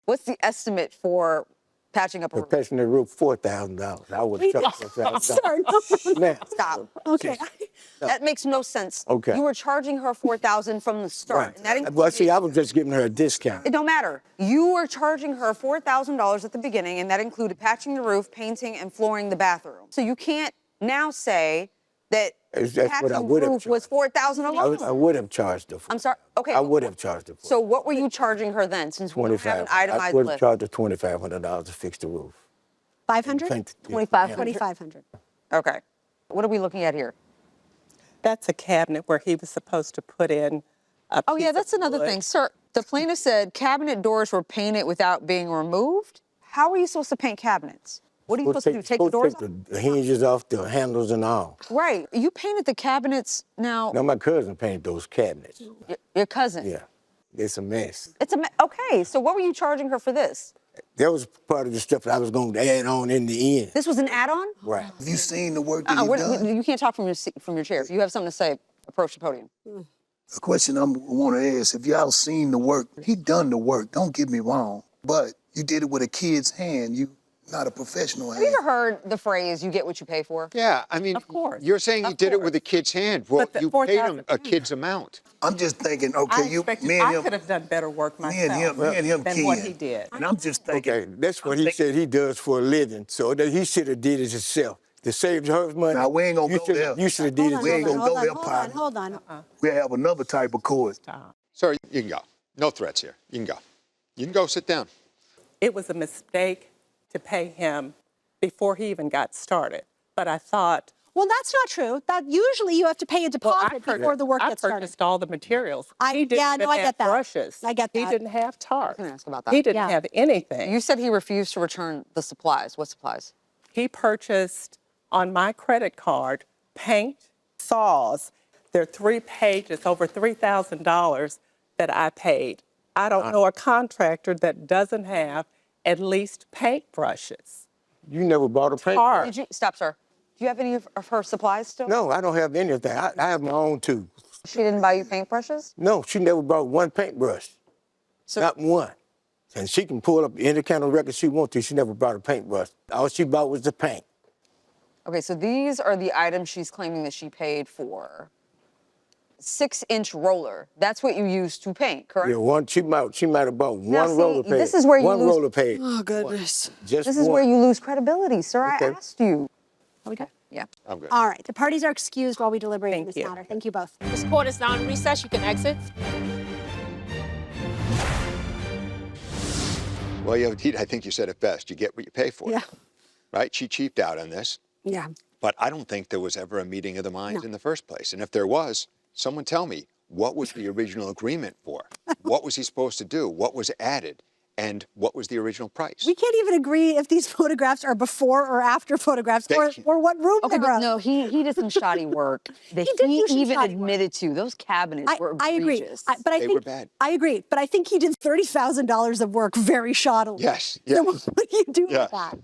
What's the estimate for patching up a For roof? patching the roof, $4,000. I would charge $4,000. Now, Stop. Okay. That makes no sense. Okay. You were charging her $4,000 from the start. right. And that included, Well, see, I was just giving her a discount. it don't matter. You were charging her $4,000 at the beginning, and that included patching the roof, painting, and flooring the bathroom. So you can't now say that That's what I patching would have roof was $4,000 alone. I would have charged her for. I'm sorry. Okay. I would have charged her for. So what were you charging her then, since we don't have an itemized I would have list? charged her $2,500 to fix the roof. 500? Paint- 2,500. 2,500. Okay. What are we looking at here? That's a cabinet where he was supposed to put in a Oh, yeah, piece of that's another wood. thing. Sir, the plaintiff said cabinet doors were painted without being removed. How are you supposed to paint cabinets? What are you supposed to do? Take the doors off? Take the hinges off, the handles and all. Right. You painted the cabinets now. No, my cousin painted those cabinets. Your cousin. Yeah, it's a mess. It's okay. So what were you charging her for this? That was part of the stuff that I was going to add on in the end. This was an add-on? Right. Have you seen the work that he done? You can't talk from your chair. If you have something to say, approach the podium. The question I want to ask, if y'all seen the work, he done the work, don't get me wrong, but you did it with a kid's hand. You not a professional Have you hand. ever heard the phrase, you get what you pay for? Yeah, I mean, Of course, you're saying you of did it course. with a kid's hand. Well, But the you paid him a 4,000 kid's amount. I'm just thinking, I okay, expected, I could have done better work myself me and him than what can. he did. And I'm just thinking, Okay, that's what he said he does for a living. So that he should have did it himself. To save her money. Now, we ain't gonna go there. You should have did it We ain't yourself. gonna go there, partner. Hold on. we have another type of court. Sir, you can go. No threats here. You can go. You can go sit down. It was a mistake to pay him before he even got started. But I thought, Well, that's not true. That usually you have to pay a deposit before the work I gets started. purchased all the materials. He didn't yeah, even no, I have get that. brushes. I get He that. didn't have tarp. gonna ask about that. He didn't Yeah. have anything. You said he refused to return the supplies. What supplies? He purchased on my credit card paint, saws. There are 3 pages, over $3,000 that I paid. I don't know a contractor that doesn't have at least paint brushes. You never bought a paint. Tarp. Did you stop, sir? Do you have any of her supplies still? No, I don't have anything. I have my own too. She didn't buy you paintbrushes? No, she never bought one paintbrush. So Not one. And she can pull up any kind of record she wants to. She never bought a paintbrush. All she bought was the paint. okay, so these are the items she's claiming that she paid for. 6-inch roller. That's what you use to paint, correct? Yeah, she might have bought Now, one see, roller page. this is where you one lose- roller page. Oh, goodness. Just This is one. where you lose credibility, sir. I Okay. asked you. Are we good? Yeah. I'm good. All right. The parties are excused while we deliberate on Thank this you. matter. Thank you both. This court is now in recess. You can exit. Well, I think you said it best. You get what you pay for. Yeah. Right? She cheaped out on this. Yeah. But I don't think there was ever a meeting of the minds in the first place. And if there was, someone tell me, what was the original agreement for? What was he supposed to do? What was added? And what was the original price? We can't even agree if these photographs are before or after photographs or what room Okay, they're but in. no, he did some shoddy work that He did do some even shoddy work. admitted to. Those cabinets were I agree. egregious. But I They think, were bad. I agree. But I think he did $30,000 of work very shoddily. Yes, So yes. what do you do Yes. with that?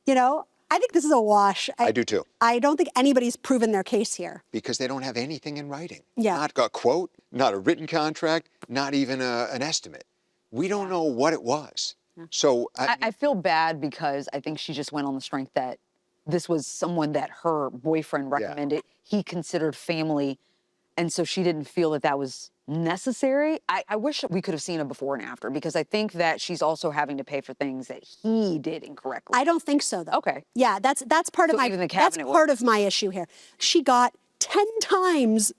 You know, I think this is a wash. I do too. I don't think anybody's proven their case here. Because they don't have anything in writing. Yeah. Not a quote, not a written contract, not even an estimate. We don't know what it was. So I feel bad because I think she just went on the strength that this was someone that her boyfriend recommended. He considered family. And so she didn't feel that that was necessary. I wish we could have seen a before and after because I think that she's also having to pay for things that he did incorrectly. I don't think so, though. Okay. Yeah, that's part of So my even the that's cabinet part of my issue here. She got 10 times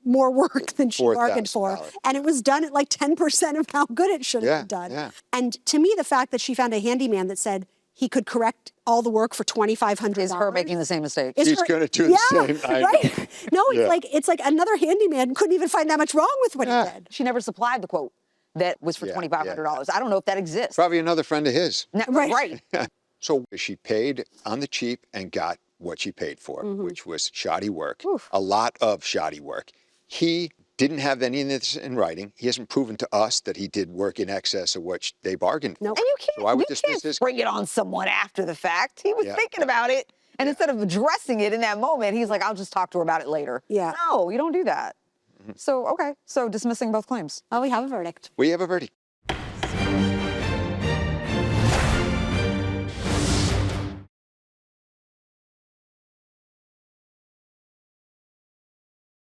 more work than she bargained for, $4,000. and it was done at like 10% of how good it should have Yeah, been done. yeah. And to me, the fact that she found a handyman that said he could correct all the work for $2,500 Is her making the same mistake? is She's her- gonna do the yeah, same thing. right? No, Yeah. it's like another handyman couldn't even find that much wrong with what he did. She never supplied the quote that was for Yeah, $2,500. I don't know if that exists. probably another friend of his. Right. So she paid on the cheap and got what she paid for, which was shoddy work, a lot of shoddy work. He didn't have any of this in writing. He hasn't proven to us that he did work in excess of what they bargained for. Nope. And you can't, So I would you dismiss can't his. bring it on someone after the fact. He was Yeah. thinking about it. And instead of addressing it in that moment, he's like, I'll just talk to her about it later. Yeah. No, you don't do that. So, okay. So dismissing both claims. Well, we have a verdict. We have a verdict.